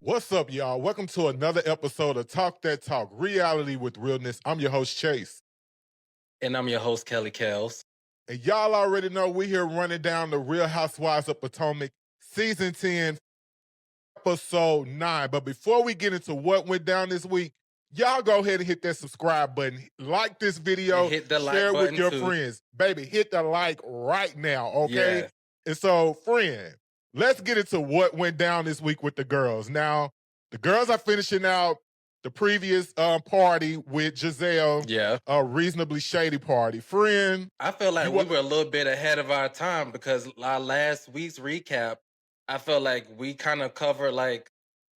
What's up, y'all? Welcome to another episode of Talk That Talk, Reality with Realness. I'm your host, Chase. And I'm your host, Kelly Kels. And y'all already know we here running down the Real Housewives of Potomac, Season 10, Episode 9. But before we get into what went down this week, y'all go ahead and hit that subscribe button. Like this video, And hit the like share it with button your too. friends. Baby, hit the like right now, okay? Yeah. And so, friend, let's get into what went down this week with the girls. Now, the girls are finishing out the previous party with Giselle, Yeah. a Reasonably Shady party. Friend, I feel like we were a little bit ahead of our time because our last week's recap, I felt like we kind of covered like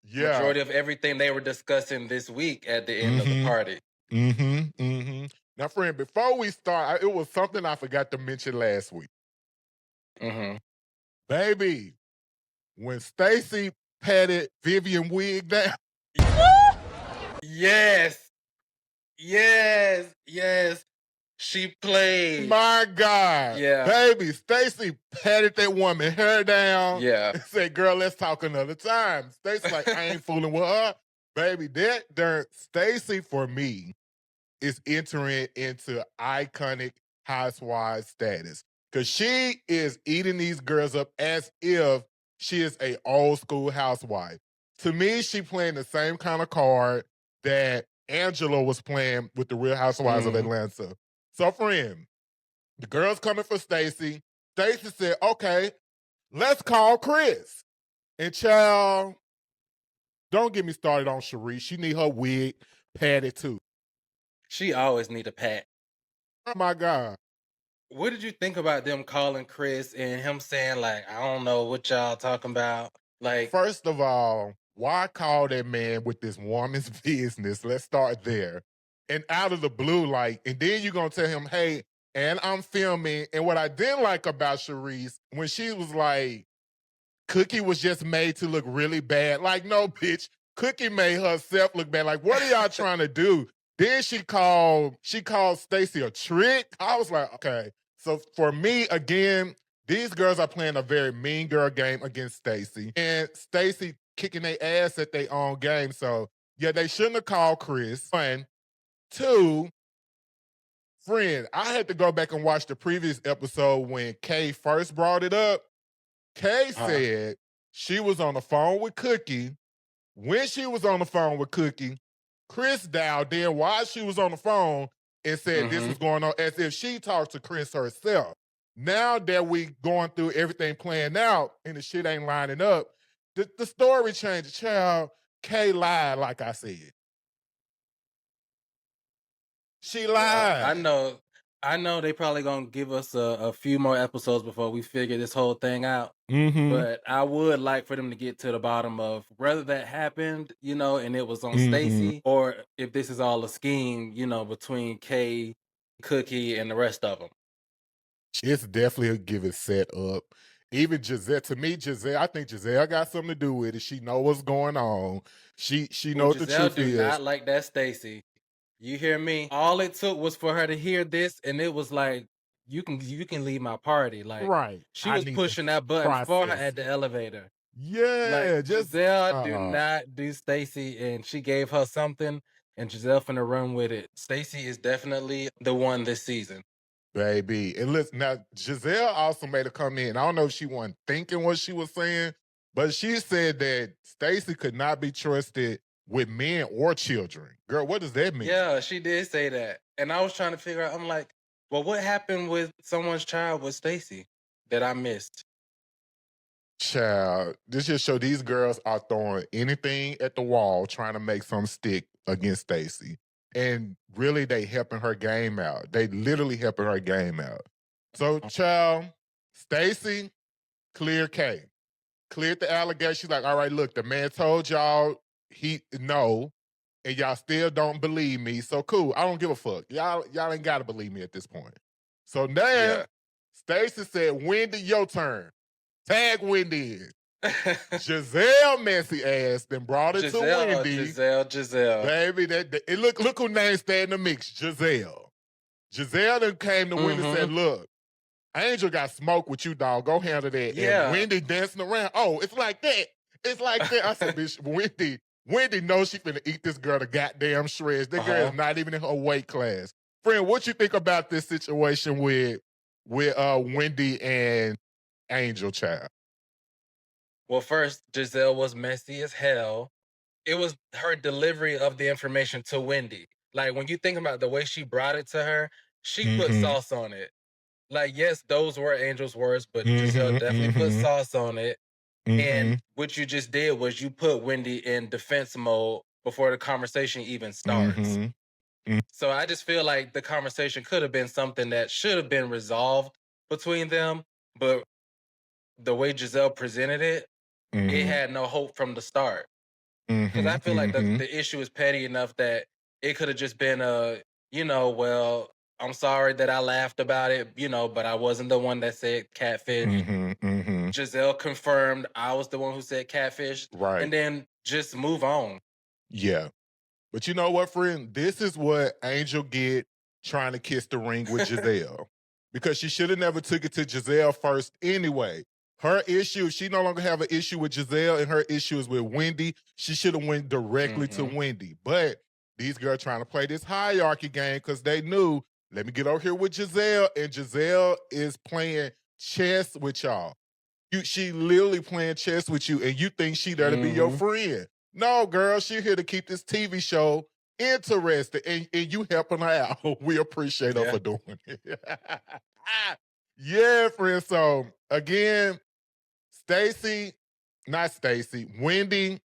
majority of everything they were discussing this week at the end of the party. Now, friend, before we start, it was something I forgot to mention last week. Baby, when Stacy patted Vivian wig down. Yes. She played. My God. Yeah. Baby, Stacy patted that woman hair down. Yeah. And said, girl, let's talk another time. Stacy like, I ain't fooling with her. Baby, Stacy for me is entering into iconic housewife status. Because she is eating these girls up as if she is a old school housewife. To me, she playing the same kind of card that Angela was playing with the Real Housewives of Atlanta. So, friend, the girls coming for Stacy. Stacy said, okay, let's call Chris. And child, don't get me started on Charisse. She need her wig patted too. She always need a pat. Oh my God. What did you think about them calling Chris and him saying, like, I don't know what y'all talking about? Like, first of all, why call that man with this woman's business? Let's start there. And out of the blue, like, and then you're going to tell him, hey, and I'm filming. And what I didn't like about Charisse, when she was like, Cookie was just made to look really bad. Like, no, bitch. Cookie made herself look bad. Like, what are y'all trying to do? Then she called Stacy a trick. I was like, okay. So for me, again, these girls are playing a very mean girl game against Stacy. And Stacy kicking their ass at their own game. So, yeah, they shouldn't have called Chris. One. Two, friend, I had to go back and watch the previous episode when Kay first brought it up. Kay said she was on the phone with Cookie. When she was on the phone with Cookie, Chris dialed in while she was on the phone and said this was going on, as if she talked to Chris herself. Now that we going through everything playing out and the shit ain't lining up, the story changed. Child, Kay lied, like I said. She lied. I know they probably gonna give us a few more episodes before we figure this whole thing out. But I would like for them to get to the bottom of whether that happened, and it was on Stacy, or if this is all a scheme, between Kay, Cookie, and the rest of them. It's definitely a give it set up. Even Giselle, to me, I think Giselle got something to do with it. She know what's going on. She know what the truth is. Giselle do not like that Stacy. You hear me? All it took was for her to hear this, and it was like, you can leave my party. Like, right. She was pushing that button for her at the elevator. Yeah, like, Giselle do not do Stacy, and she gave her something, and Giselle finna run with it. Stacy is definitely the one this season. Baby. And listen, now, Giselle also made a comment. I don't know if she wasn't thinking what she was saying, but she said that Stacy could not be trusted with men or children. Girl, what does that mean? Yeah, she did say that. And I was trying to figure out, I'm like, well, what happened with someone's child with Stacy that I missed? Child, this just show these girls are throwing anything at the wall trying to make some stick against Stacy. And really, they helping her game out. They literally helping her game out. So, child, Stacy, clear K. Cleared the allegation. She's like, all right, look, the man told y'all no, and y'all still don't believe me. So cool, I don't give a fuck. Y'all ain't gotta believe me at this point. So now, Stacy said, Wendy, your turn. Tag Wendy in. Giselle messy ass then brought it to Wendy. Giselle. Baby, look who name stay in the mix. Giselle. Giselle then came to Wendy and said, look, Angel got smoke with you, dog. Go handle that. Yeah. And Wendy dancing around. Oh, it's like that. It's like that. I said, bitch, Wendy knows she finna eat this girl to goddamn shreds. That girl is not even in her weight class. Friend, what you think about this situation with Wendy and Angel child? Well, first, Giselle was messy as hell. It was her delivery of the information to Wendy. Like, when you think about the way she brought it to her, she put sauce on it. Like, yes, those were Angel's words, but Giselle definitely put sauce on it. And what you just did was you put Wendy in defense mode before the conversation even starts. So I just feel like the conversation could have been something that should have been resolved between them, but the way Giselle presented it, it had no hope from the start. Because I feel like the issue is petty enough that it could have just been well, I'm sorry that I laughed about it, but I wasn't the one that said catfish. Giselle confirmed I was the one who said catfish. Right. And then just move on. Yeah. But you know what, friend? This is what Angel get trying to kiss the ring with Giselle. Because she should have never took it to Giselle first anyway. Her issue, she no longer have an issue with Giselle, and her issue is with Wendy. She should have went directly to Wendy. But these girls trying to play this hierarchy game because they knew, let me get over here with Giselle, and Giselle is playing chess with y'all. She literally playing chess with you, and you think she there to be your friend. No, girl, she here to keep this TV show interested, and you helping her out. We appreciate her for doing it. Yeah, friend. So, again, Wendy,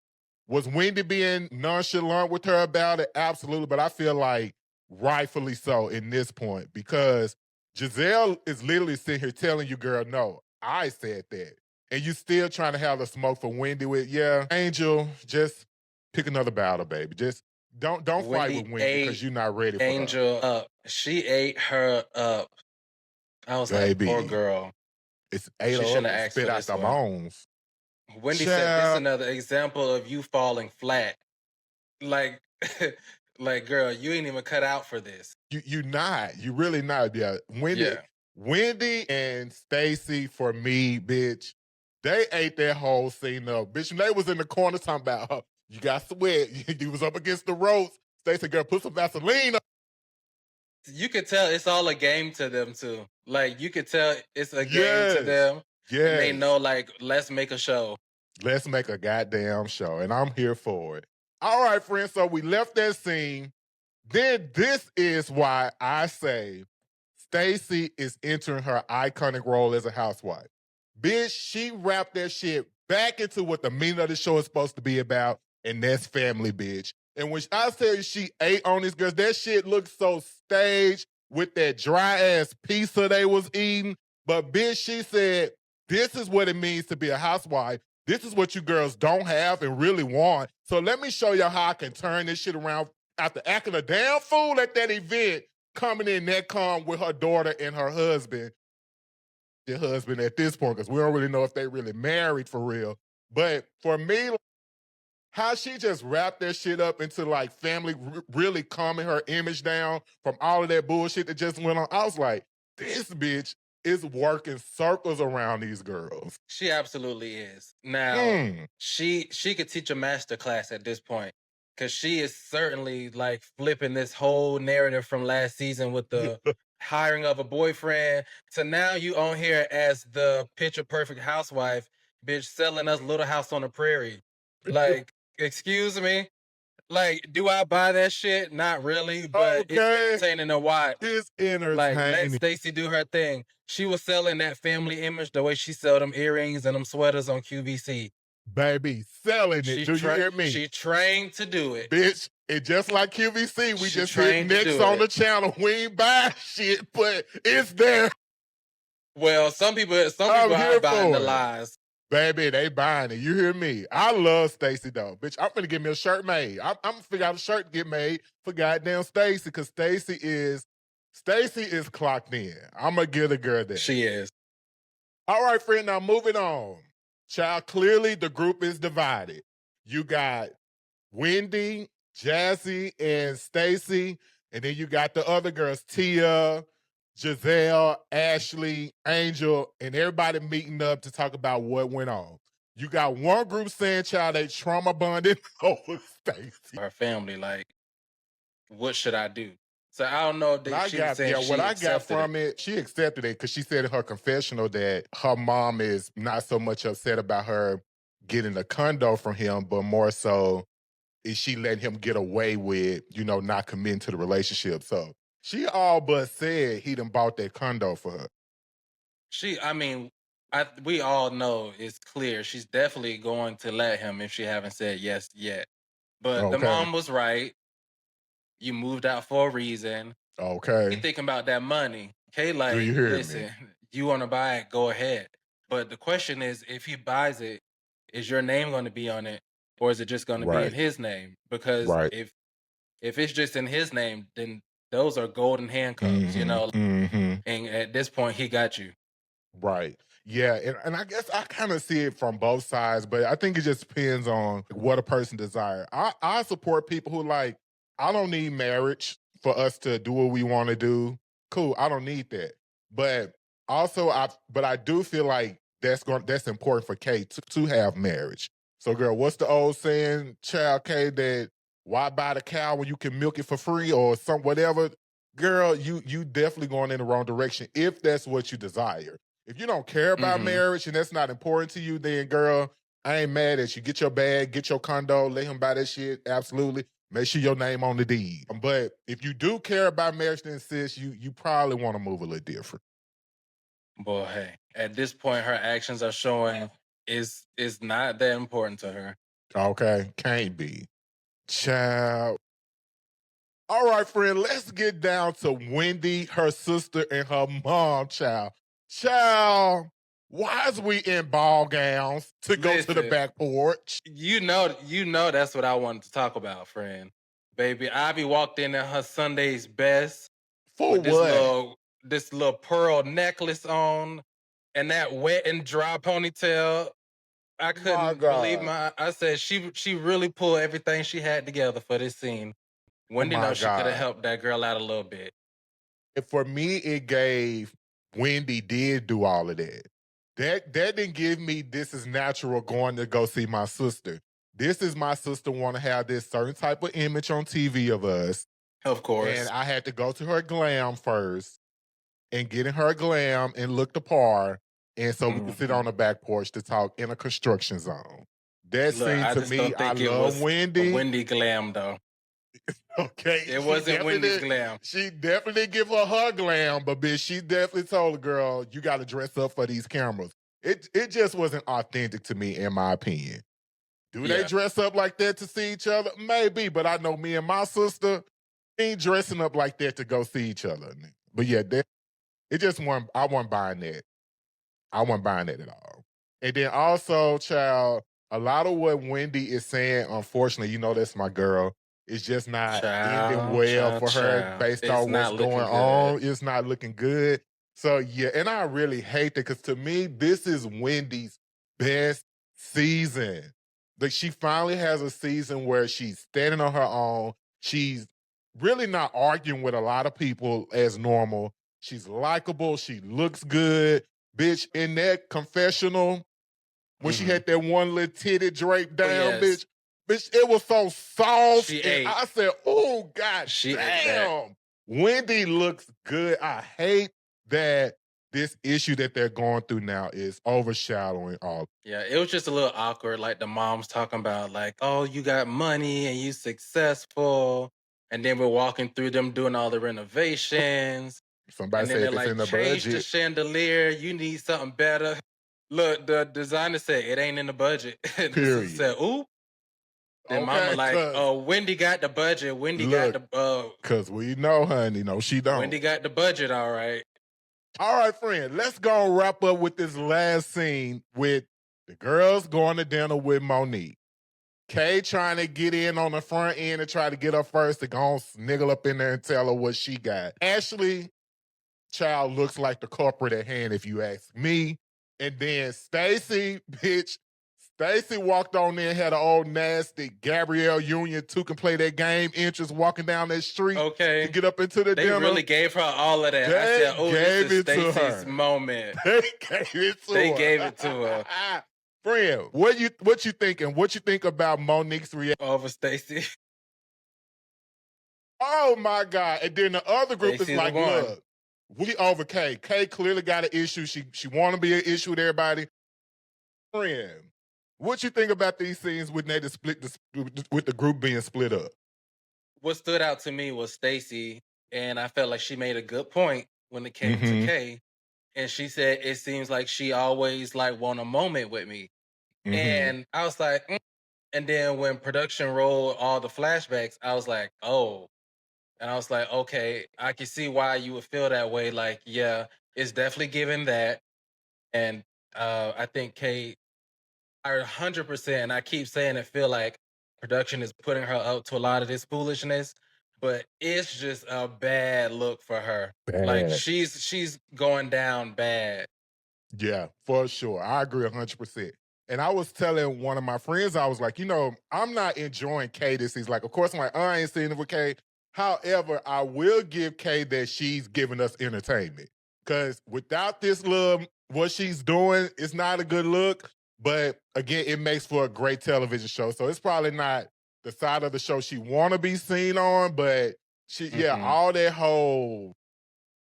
was Wendy being nonchalant with her about it? Absolutely, but I feel like rightfully so in this point because Giselle is literally sitting here telling you, girl, no, I said that. And you still trying to have the smoke for Wendy with, Angel, just pick another battle, baby. Just don't fight with Wendy because you're not ready for Angel her. up. She ate her up. I was Baby, like, poor girl. It's ate She her shouldn't up have and asked spit for out this the one. bones. Wendy said this is another example of you falling flat. Like, like, girl, you ain't even cut out for this. You not. You really not. Yeah. Wendy and Stacy, for me, bitch, they ate that whole scene up. Bitch, they was in the corner talking about, you got sweat. You was up against the ropes. Stacy, girl, put some Vaseline on. You could tell it's all a game to them, too. Like, you could tell it's a game to them. Yes. And they know, like, let's make a show. Let's make a goddamn show. And I'm here for it. All right, friends. So we left that scene. Then this is why I say Stacy is entering her iconic role as a housewife. Bitch, she wrapped that shit back into what the meaning of the show is supposed to be about, and that's family, bitch. And when I tell you she ate on these girls, that shit looked so staged with that dry ass pizza they was eating. But bitch, she said, this is what it means to be a housewife. This is what you girls don't have and really want. So let me show y'all how I can turn this shit around after acting a damn fool at that event, coming in that calm with her daughter and her husband. Their husband at this point, because we don't really know if they really married for real. But for me, how she just wrapped that shit up into like family, really calming her image down from all of that bullshit that just went on. I was like, this bitch is working circles around these girls. She absolutely is. Now, she could teach a master class at this point. Because she is certainly like flipping this whole narrative from last season with the hiring of a boyfriend to now you on here as the picture perfect housewife, bitch, selling us Little House on the Prairie. Like, excuse me? Like, do I buy that shit? Not really, but it's entertaining to watch. It's entertaining. Like, let Stacy do her thing. She was selling that family image the way she sell them earrings and them sweaters on QVC. Baby, selling it. Do you hear me? She trained to do it. Bitch, and just like QVC, we just hit next on the channel. We ain't buying shit, but it's there. Well, some people are buying the lies. Baby, they buying it. You hear me? I love Stacy though. Bitch, I'm gonna get me a shirt made. I'm gonna figure out a shirt to get made for goddamn Stacy, because Stacy is clocked in. I'm gonna get a girl that. She is. All right, friend, now moving on. Child, clearly the group is divided. You got Wendy, Jazzy, and Stacy, and then you got the other girls, Tia, Giselle, Ashley, Angel, and everybody meeting up to talk about what went on. You got one group saying, child, they trauma bonded over Stacy. Her family, like, what should I do? So I don't know if she was saying What she I got accepted from it, she accepted it because she said in her confessional that her mom is not so much upset about her getting a condo from him, but more so is she letting him get away with, not committing to the relationship. So she all but said he done bought that condo for her. We all know it's clear she's definitely going to let him if she haven't said yes yet. But the Okay. mom was right. You moved out for a reason. Okay. You thinking about that money. Okay, Do like, you hear listen, me? you want to buy it, go ahead. But the question is, if he buys it, is your name going to be on it, or is it just going to be in Right. his name? Because Right. if it's just in his name, then those are golden handcuffs, Mm-hmm. And at this point, he got you. Right. Yeah. And I guess I kind of see it from both sides, but I think it just depends on what a person desires. I support people who like, I don't need marriage for us to do what we want to do. Cool. I don't need that. But also I do feel like that's important for Kay to have marriage. So girl, what's the old saying, child Kay, that why buy the cow when you can milk it for free or some whatever? Girl, you definitely going in the wrong direction if that's what you desire. If you don't care about marriage and that's not important to you, then girl, I ain't mad at you. Get your bag, get your condo, let him buy that shit. Absolutely. Make sure your name on the deed. But if you do care about marriage, then sis, you probably want to move a little different. Boy, hey, at this point, her actions are showing is not that important to her. Okay, can't be. Child. All right, friend, let's get down to Wendy, her sister, and her mom, child. Child, why is we in ball gowns to go to the back porch? You know that's what I wanted to talk about, friend. Baby, Ivy walked in her Sunday's best For with what? this little pearl necklace on and that wet and dry ponytail. I couldn't believe I said she really pulled everything she had together for this scene. Wendy knows she could have helped that girl out a little bit. For me, it gave Wendy did do all of that. That didn't give me this is natural going to go see my sister. This is my sister want to have this certain type of image on TV of us. Of course. And I had to go to her glam first and get in her glam and look the par. And so we could sit on the back porch to talk in a construction zone. That seemed to me, I love Wendy. Wendy glam though. Okay. It wasn't Wendy's glam. She definitely give her glam, but bitch, she definitely told the girl, you got to dress up for these cameras. It just wasn't authentic to me, in my opinion. Do they dress up like that to see each other? Maybe, but I know me and my sister ain't dressing up like that to go see each other. But yeah, it just wasn't, I wasn't buying that. I wasn't buying that at all. And then also, child, a lot of what Wendy is saying, unfortunately, that's my girl, it's just not ending well for her based on what's going on. It's not looking good. So yeah, and I really hate that because to me, this is Wendy's best season. Like she finally has a season where she's standing on her own. She's really not arguing with a lot of people as normal. She's likable. She looks good. Bitch, in that confessional, when she had that one little titty draped down, bitch, it was so soft. I said, oh, God damn. Wendy looks good. I hate that this issue that they're going through now is overshadowing all. Yeah, it was just a little awkward. Like the mom's talking about like, oh, you got money and you successful. And then we're walking through them doing all the renovations. Somebody said it's in the budget. Change the chandelier. You need something better. Look, the designer said it ain't in the budget. Period. Said, oop. Then mama like, oh, Wendy got the budget. Wendy got the because we know, honey, no, she don't. Wendy got the budget, all right. All right, friend, let's go and wrap up with this last scene with the girls going to dinner with Monique. Kay trying to get in on the front end and try to get her first to go and sniggle up in there and tell her what she got. Ashley, child, looks like the culprit at hand, if you ask me. And then Stacy, bitch, Stacy walked on in, had an old nasty Gabrielle Union, two can play that game, interest walking down that street to get up into the dinner. They really gave her all of that. I said, oh, this is Stacy's moment. They gave it to her. They gave it to her. Friend, what you thinking? What you think about Monique's reaction? Over Stacy. Oh my God. And then the other group is Stacy the like, one. look, we over Kay. Kay clearly got an issue. She wanna be an issue with everybody. Friend, what you think about these scenes with with the group being split up? What stood out to me was Stacy, and I felt like she made a good point when it came to Kay. And she said, it seems like she always like want a moment with me. And I was like, mm. And then when production rolled all the flashbacks, I was like, oh. And I was like, okay, I can see why you would feel that way. Like, yeah, it's definitely given that. And I think Kay, I 100%, and I keep saying it, feel like production is putting her up to a lot of this foolishness, but it's just a bad look for her. Like Bad. she's going down bad. Yeah, for sure. I agree 100%. And I was telling one of my friends, I was like, I'm not enjoying Kay this season. Like, of course, I'm like, I ain't seen it with Kay. However, I will give Kay that she's giving us entertainment. Because without this little, what she's doing, it's not a good look. But again, it makes for a great television show. So it's probably not the side of the show she want to be seen on. But all that whole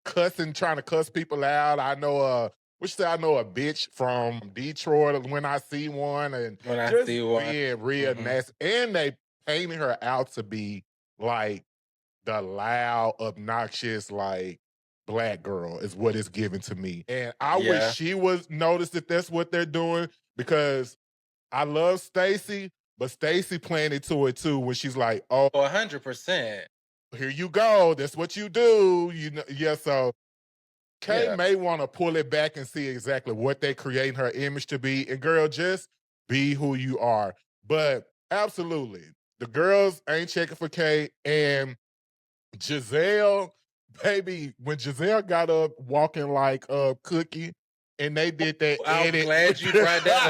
cussing, trying to cuss people out. I know I know a bitch from Detroit when I see one, and When I just see one. being real nasty. And they painted her out to be like the loud, obnoxious, like black girl is what it's given to me. And I wish she was noticed that that's what they're doing, because I love Stacy, but Stacy playing it to it too when she's like, oh, 100%. here you go. That's what you do. So Kay may want to pull it back and see exactly what they creating her image to be. And girl, just be who you are. But absolutely, the girls ain't checking for Kay. And Giselle, baby, when Giselle got up walking like a Cookie and they did that I'm edit. glad you brought that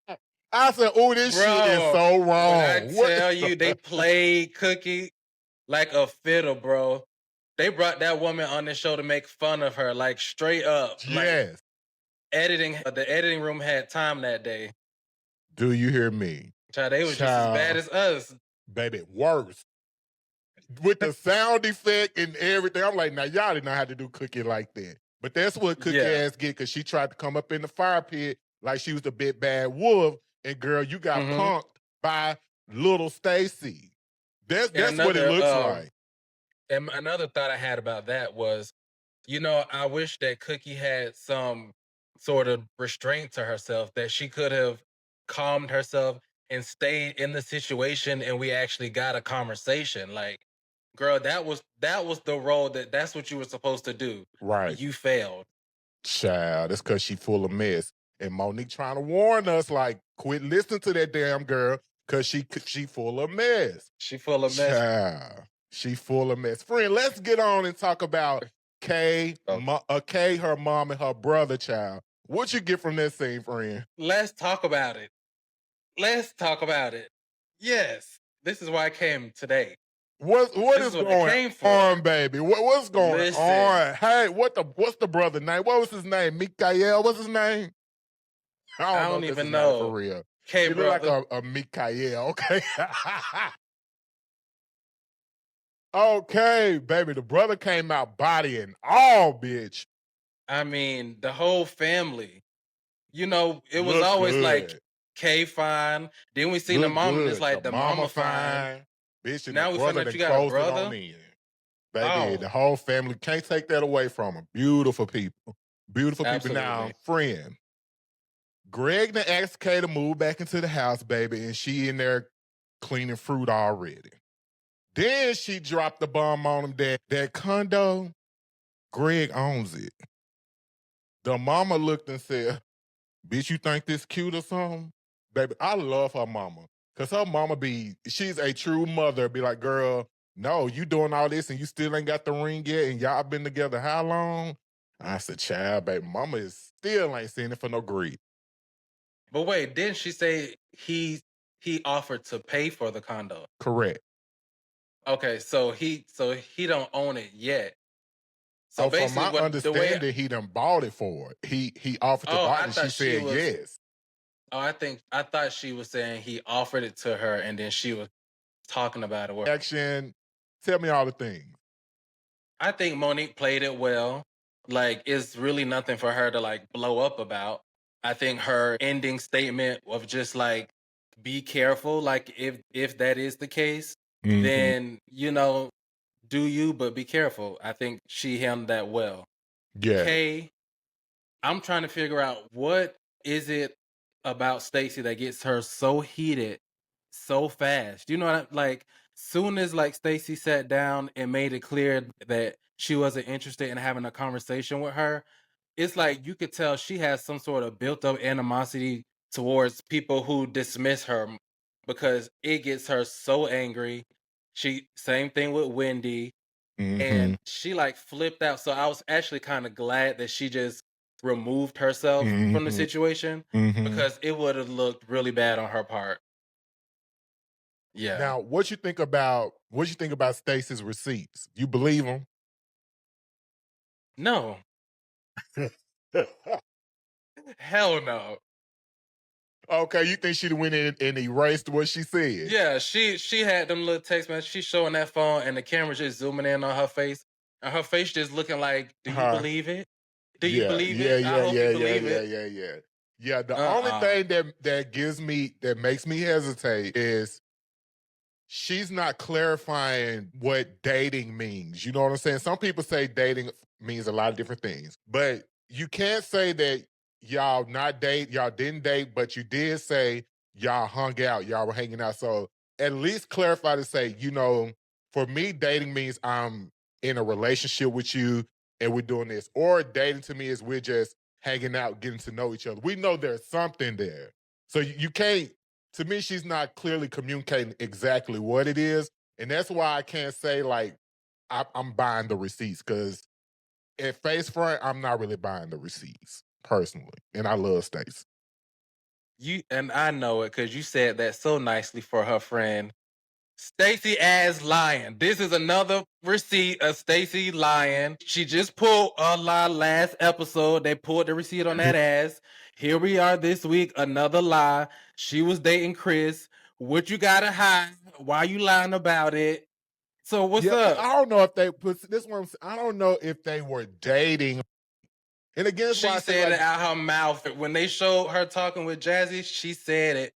up. I said, oh, this shit is so wrong. When I tell you they played Cookie like a fiddle, bro. They brought that woman on the show to make fun of her, like straight up. Yes. Like, the editing room had time that day. Do you hear me? Child, they was just as bad as us. Baby, worse. With the sound effect and everything. I'm like, now y'all didn't know how to do Cookie like that. But that's what Cookie ass get, because she tried to come up in the fire pit like she was the big bad wolf. And girl, you got punked by little Stacy. That's what it looks like. And another thought I had about that was, I wish that Cookie had some sort of restraint to herself, that she could have calmed herself and stayed in the situation, and we actually got a conversation. Like, girl, that was the role that's what you were supposed to do. Right. You failed. Child, that's because she full of mess. And Monique trying to warn us, like, quit listening to that damn girl, because she full of mess. She full of mess. Child, she full of mess. Friend, let's get on and talk about Kay, Kay, her mom, and her brother, child. What you get from that scene, friend? Let's talk about it. Yes, this is why I came today. What is going on, baby? What's going on? Hey, what's the brother name? What was his name? Mikael? What's his name? I don't even know. For real. Okay, he look like a Mikael, okay? Okay, baby, the brother came out body and all, bitch. I mean, the whole family. It was always like Kay fine. Then we seen the mom, and it's like the mama fine. Bitch, and now the we find brother out you got a brother. Baby, the whole family, can't take that away from them. Beautiful people. Beautiful people. Now, friend, Greg done asked Kay to move back into the house, baby, and she in there cleaning fruit already. Then she dropped the bomb on him that condo, Greg owns it. The mama looked and said, bitch, you think this cute or something? Baby, I love her mama. Because her mama she's a true mother, be like, girl, no, you doing all this and you still ain't got the ring yet, and y'all been together how long? I said, child, baby, mama still ain't seen it for no greed. But wait, didn't she say he offered to pay for the condo? Correct. Okay, so he don't own it yet. So from my understanding, he done bought it for her. He offered to buy it, and she said yes. Oh, I thought she was saying he offered it to her and then she was talking about it. Action. Tell me all the things. I think Monique played it well. Like, it's really nothing for her to like blow up about. I think her ending statement of just like, be careful. Like, if that is the case, then do you, but be careful. I think she handled that well. Yeah. Kay, I'm trying to figure out what is it about Stacy that gets her so heated so fast. You know what like soon as like Stacy sat down and made it clear that she wasn't interested in having a conversation with her, it's like you could tell she has some sort of built up animosity towards people who dismiss her because it gets her so angry. She same thing with Wendy and she like flipped out. So I was actually kind of glad that she just removed herself from the situation because it would have looked really bad on her part. Yeah. Now, what you think about Stacey's receipts? You believe them? No. Hell no. Okay, you think she'd went in and erased what she said? Yeah, she had them little text messages. She's showing that phone and the camera's just zooming in on her face. And her face just looking like, do you believe it? Do you believe it? I hope you believe it. Yeah, the only thing that makes me hesitate is she's not clarifying what dating means. You know what I'm saying? Some people say dating means a lot of different things, but you can't say that y'all didn't date, but you did say y'all hung out, y'all were hanging out. So at least clarify to say, for me, dating means I'm in a relationship with you and we're doing this. Or dating to me is we're just hanging out, getting to know each other. We know there's something there. So you can't, to me, she's not clearly communicating exactly what it is. And that's why I can't say, like, I'm buying the receipts, because at face front, I'm not really buying the receipts, personally. And I love Stacey. And I know it because you said that so nicely for her friend. Stacy as lying. This is another receipt of Stacy lying. She just pulled a lie last episode. They pulled the receipt on that ass. Here we are this week, another lie. She was dating Chris. What you gotta hide? Why you lying about it? So what's up? I don't know if they put this one. I don't know if they were dating. And again, She said it out her mouth. When they showed her talking with Jazzy, she said it.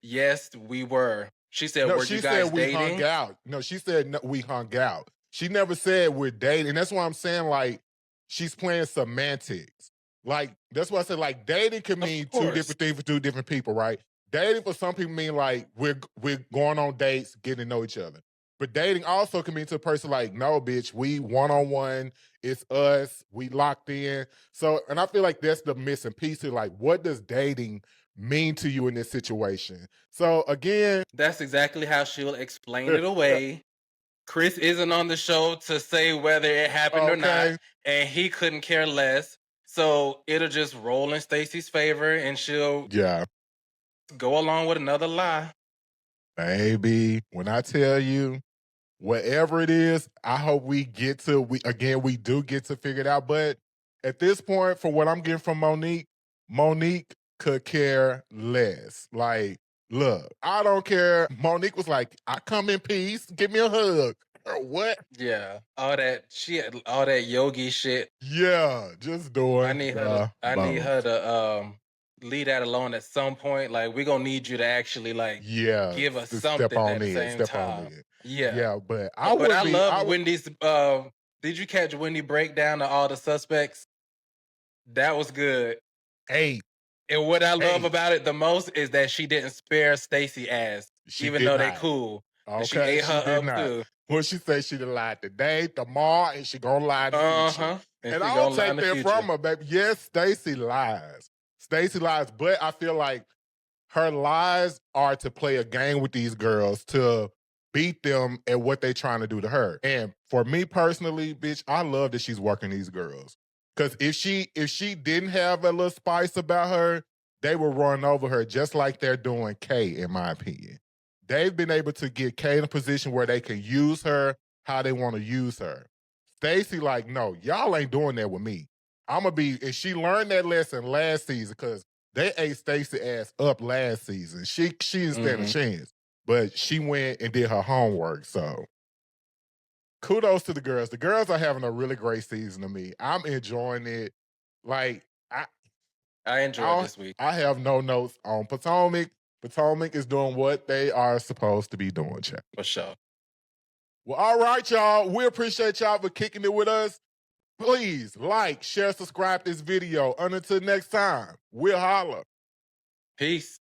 Yes, we were. She said, no, were she you guys said we dating? hung out. No, she said no, we hung out. She never said we're dating. That's why I'm saying, like, she's playing semantics. Like, that's why I said, like, dating can mean two different things for two different people, right? Dating for some people mean like we're going on dates, getting to know each other. But dating also can mean to a person like, no, bitch, we one-on-one, it's us, we locked in. So, and I feel like that's the missing piece here. Like, what does dating mean to you in this situation? So again, that's exactly how she'll explain it away. Chris isn't on the show to say whether it happened or not, and he couldn't care less. So it'll just roll in Stacy's favor, and she'll go along with another lie. Baby, when I tell you, whatever it is, I hope we do get to figure it out. But at this point, for what I'm getting from Monique could care less. Like, look, I don't care. Monique was like, I come in peace, give me a hug. Or what? Yeah, all that yogi shit. Yeah, just doing. I need her to leave that alone at some point. Like, we're gonna need you to actually like give us something step on at the in, same time. Yeah, but I love Wendy's. Did you catch Wendy breakdown of all the suspects? That was good. And what I love about it the most is that she didn't spare Stacy ass, even though they cool. Okay, she ate her up too. What she said, she done lied today, tomorrow, and she gonna lie in the future. And I don't take that from her, baby. Yes, Stacy lies. Stacy lies, but I feel like her lies are to play a game with these girls to beat them at what they trying to do to her. And for me personally, bitch, I love that she's working these girls. Because if she didn't have a little spice about her, they would run over her just like they're doing Kay, in my opinion. They've been able to get Kay in a position where they can use her how they want to use her. Stacy, like, no, y'all ain't doing that with me. And she learned that lesson last season, because They ate Stacey ass up last season. She didn't stand a chance, but she went and did her homework. So kudos to the girls. The girls are having a really great season to me. I'm enjoying it. Like I enjoyed this week. I have no notes on Potomac. Potomac is doing what they are supposed to be doing, chat. For sure. Well, all right, y'all. We appreciate y'all for kicking it with us. Please like, share, subscribe this video. Until next time, we'll holler. Peace.